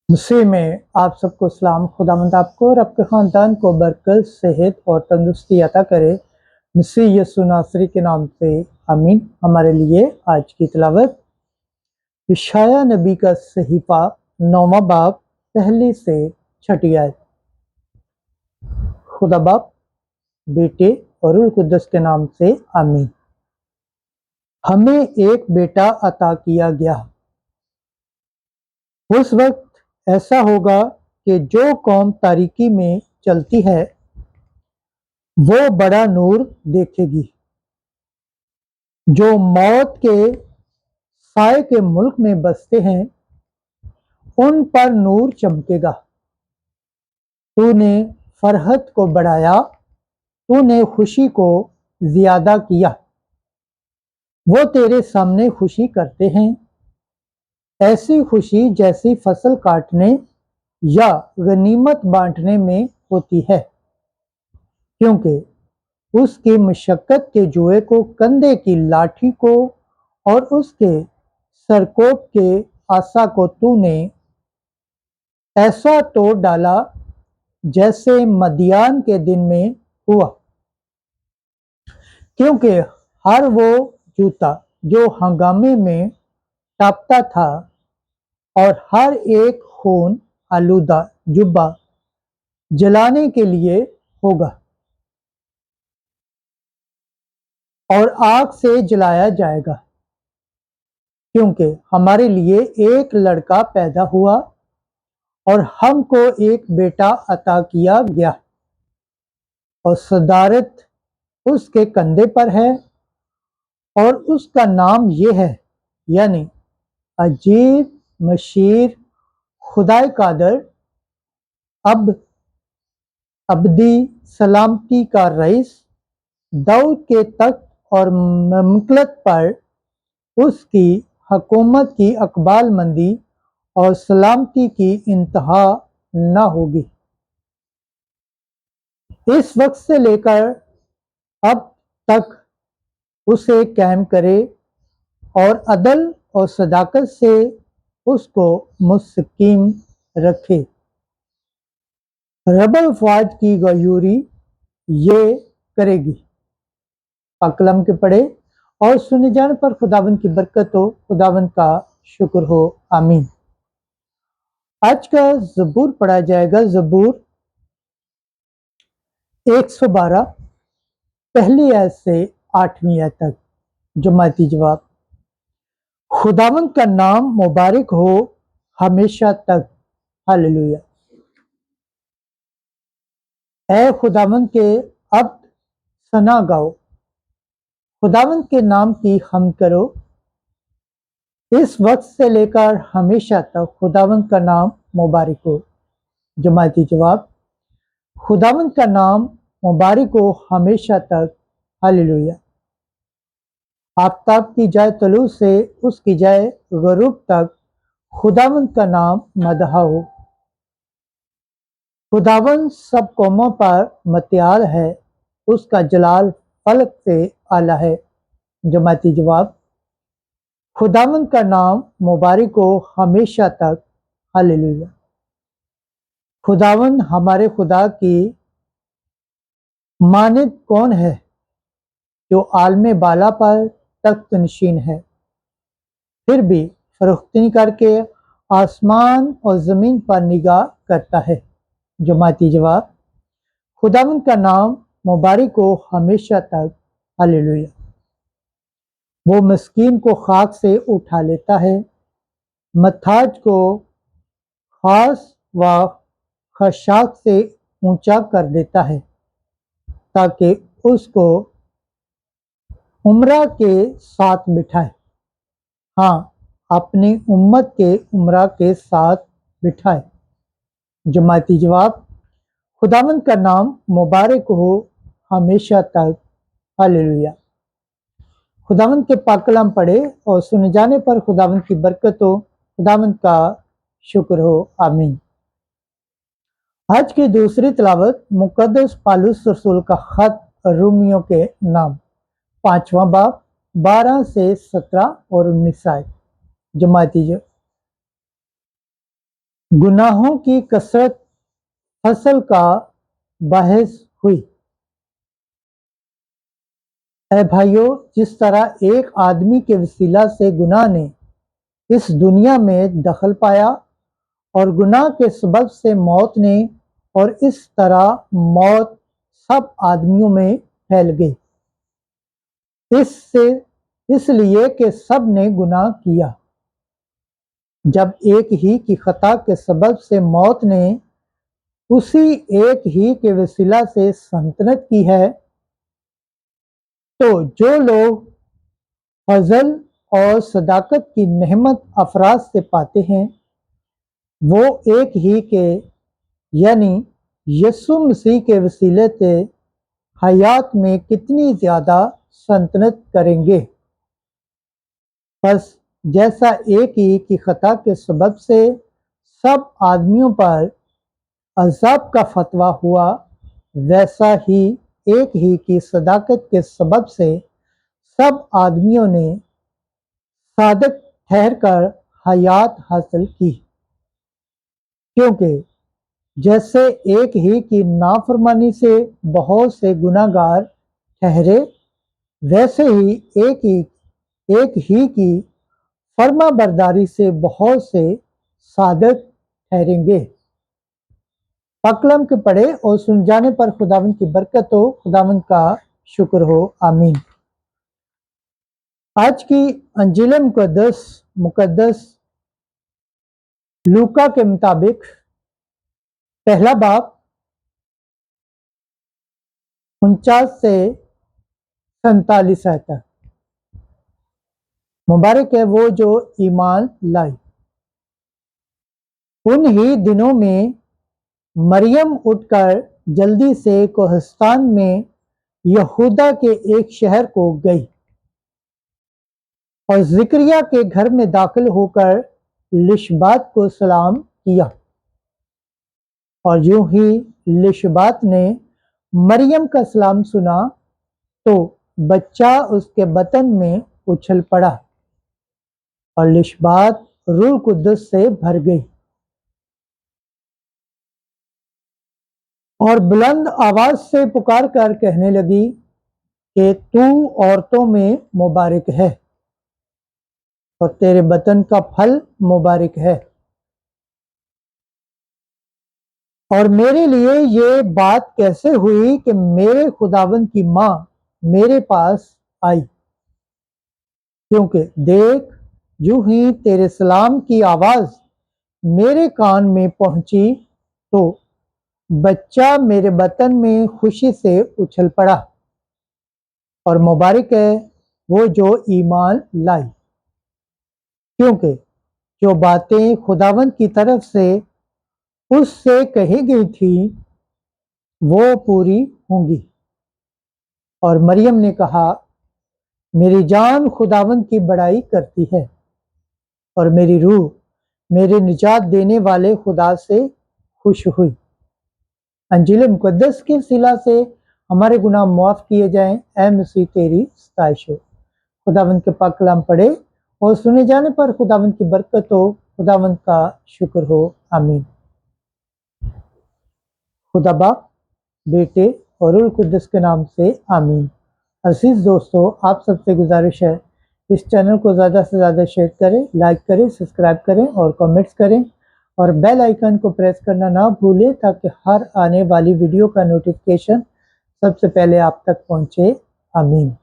मसीह में आप सबको सलाम। खुदावंद आपको और आपके ख़ानदान को बरकत, सेहत और तंदुरुस्ती अता करे। मसीह यीशु नासरी के नाम से आमीन। हमारे लिए आज की तिलावत यशायाह नबी का सहीफा 9वां बाब पहली से 6 आयत। खुदा बाप, बेटे और रूह कुद्दस के नाम से आमीन। हमें एक बेटा अता किया गया। उस वक्त ऐसा होगा कि जो कौम तारीकी में चलती है वो बड़ा नूर देखेगी। जो मौत के साए के मुल्क में बसते हैं उन पर नूर चमकेगा। तूने फरहत को बढ़ाया, तूने खुशी को ज्यादा किया। वो तेरे सामने खुशी करते हैं, ऐसी खुशी जैसी फसल काटने या गनीमत बांटने में होती है, क्योंकि उसकी मशक्कत के जुए को, कंधे की लाठी को और उसके सरकोप के आसा को तूने ऐसा तोड़ डाला जैसे मदियान के दिन में हुआ। क्योंकि हर वो जूता जो हंगामे में टापता था और हर एक खून आलूदा जुब्बा जलाने के लिए होगा और आग से जलाया जाएगा। क्योंकि हमारे लिए एक लड़का पैदा हुआ और हमको एक बेटा अता किया गया और सदारत उसके कंधे पर है और उसका नाम ये है, यानी अजीब, मशीर, खुदाए कादर, अबदी, सलामती का रईस। दाऊद के तख्त और ममलकत पर उसकी हुकूमत की अकबाल मंदी और सलामती की इंतहा न होगी। इस वक्त से लेकर अब तक उसे कायम करे और अदल और सदाकत से उसको मुस्तकीम रखे। रब अफ़वाज की गयूरी ये करेगी। कलम के पढ़े और सुने जाने पर खुदावंद की बरकत हो, खुदावंद का शुक्र हो, आमीन। आज का ज़बूर पढ़ा जाएगा। ज़बूर 112 पहली आयत से 8वीं आयत तक। जमाती जवाब। खुदावंद का नाम मुबारक हो हमेशा तक। हालेलुया। ऐ खुदावंद के अब सना गाओ, खुदावंद के नाम की हम करो। इस वक्त से लेकर हमेशा तक खुदावंद का नाम मुबारक हो। जमाती जवाब। खुदावंद का नाम मुबारक हो हमेशा तक। हालेलुया। आफताब की जाए तलू से उसकी जाए गरूब तक खुदावंद का नाम मदहा हो। खुदावंद सब कौमों पर मतियाल है, उसका जलाल फलक से आला है। जमाती जवाब। खुदावंद का नाम मुबारक हो हमेशा तक। हालेलुया। खुदावंद हमारे खुदा की मानिद कौन है, जो आलमे बाला पर तख्त नशीन है, फिर भी फरोख्ती करके आसमान और ज़मीन पर निगाह करता है। जमाती जवाब। खुदावंद का नाम मुबारक हो हमेशा तक। हालेलुया। वो मिस्कीन को खाक से उठा लेता है, मथाज को खास व खशाक से ऊंचा कर देता है, ताकि उसको उम्रा के साथ बिठाए। हाँ, अपनी उम्मत के उम्रा के साथ बिठाए। जमाती जवाब। खुदावंद का नाम मुबारक हो हमेशा तक। हालेलुया। खुदावंद के पाक कलाम पढ़े और सुने जाने पर खुदावंद की बरकत हो, खुदावंद का शुक्र हो, आमीन। आज की दूसरी तिलावत मुकद्दस पालूस रसूल का खत रूमियों के नाम 5वां बाब 12 से 17 और 19 आयत। जमाती गुनाहों की कसरत फसल का बाहिस हुई। ऐ भाइयों, जिस तरह एक आदमी के वसीला से गुनाह ने इस दुनिया में दखल पाया और गुनाह के सबब से मौत ने, और इस तरह मौत सब आदमियों में फैल गई, इसलिए कि सब ने गुनाह किया। जब एक ही की खता के सबब से मौत ने उसी एक ही के वसीला से सल्तनत की है, तो जो लोग फजल और सदाकत की नेमत अफराज से पाते हैं, वो एक ही के यानी यीशु मसीह के वसीले से हयात में कितनी ज़्यादा सल्तनत करेंगे। बस जैसा एक ही की खता के सबब से सब आदमियों पर अज़ाब का फतवा हुआ, वैसा ही एक ही की सदाकत के सबब से सब आदमियों ने सादक ठहर कर हयात हासिल की। क्योंकि जैसे एक ही की नाफरमानी से बहुत से गुनाहगार ठहरे, वैसे ही एक ही की फर्मा बरदारी से बहुत से सादक ठहरेंगे। पाकलाम के पढ़े और सुन जाने पर खुदावंद की बरकत हो, खुदावंद का शुक्र हो, आमीन। आज की अंजील मुकद्दस लूका के मुताबिक पहला बाब 49 से 47 आयत तक। मुबारक है वो जो ईमान लाई। उन ही दिनों में मरियम उठकर जल्दी से कोहस्तान में यहूदा के एक शहर को गई और जिक्रिया के घर में दाखिल होकर लिशबात को सलाम किया। और यूं ही लिशबात ने मरियम का सलाम सुना तो बच्चा उसके बतन में उछल पड़ा और लिशबात रूह कुद्दस से भर गई और बुलंद आवाज से पुकार कर कहने लगी कि तू औरतों में मुबारक है और तेरे बतन का फल मुबारक है। और मेरे लिए ये बात कैसे हुई कि मेरे खुदावंद की माँ मेरे पास आई, क्योंकि देख यूं ही तेरे सलाम की आवाज मेरे कान में पहुंची तो बच्चा मेरे बतन में खुशी से उछल पड़ा। और मुबारक है वो जो ईमान लाई, क्योंकि जो बातें खुदावंद की तरफ से उससे कही गई थी वो पूरी होंगी। और मरियम ने कहा, मेरी जान खुदावंद की बड़ाई करती है और मेरी रूह मेरे निजात देने वाले खुदा से खुश हुई। अंजील मुकद्दस के वसीला से हमारे गुनाह माफ़ किए जाएं। ऐ मसीह तेरी सताइश हो। खुदावंद के पाक कलाम पढ़े और सुने जाने पर खुदावंद की बरकत हो, खुदावंद का शुक्र हो, आमीन। खुदा बाप, बेटे और रूह कुद्दस के नाम से आमीन। अजीज दोस्तों, आप सबसे गुजारिश है इस चैनल को ज़्यादा से ज़्यादा शेयर करें, लाइक करें, सब्सक्राइब करें और कमेंट्स करें और बेल आइकन को प्रेस करना ना भूलें ताकि हर आने वाली वीडियो का नोटिफिकेशन सबसे पहले आप तक पहुंचे। आमीन।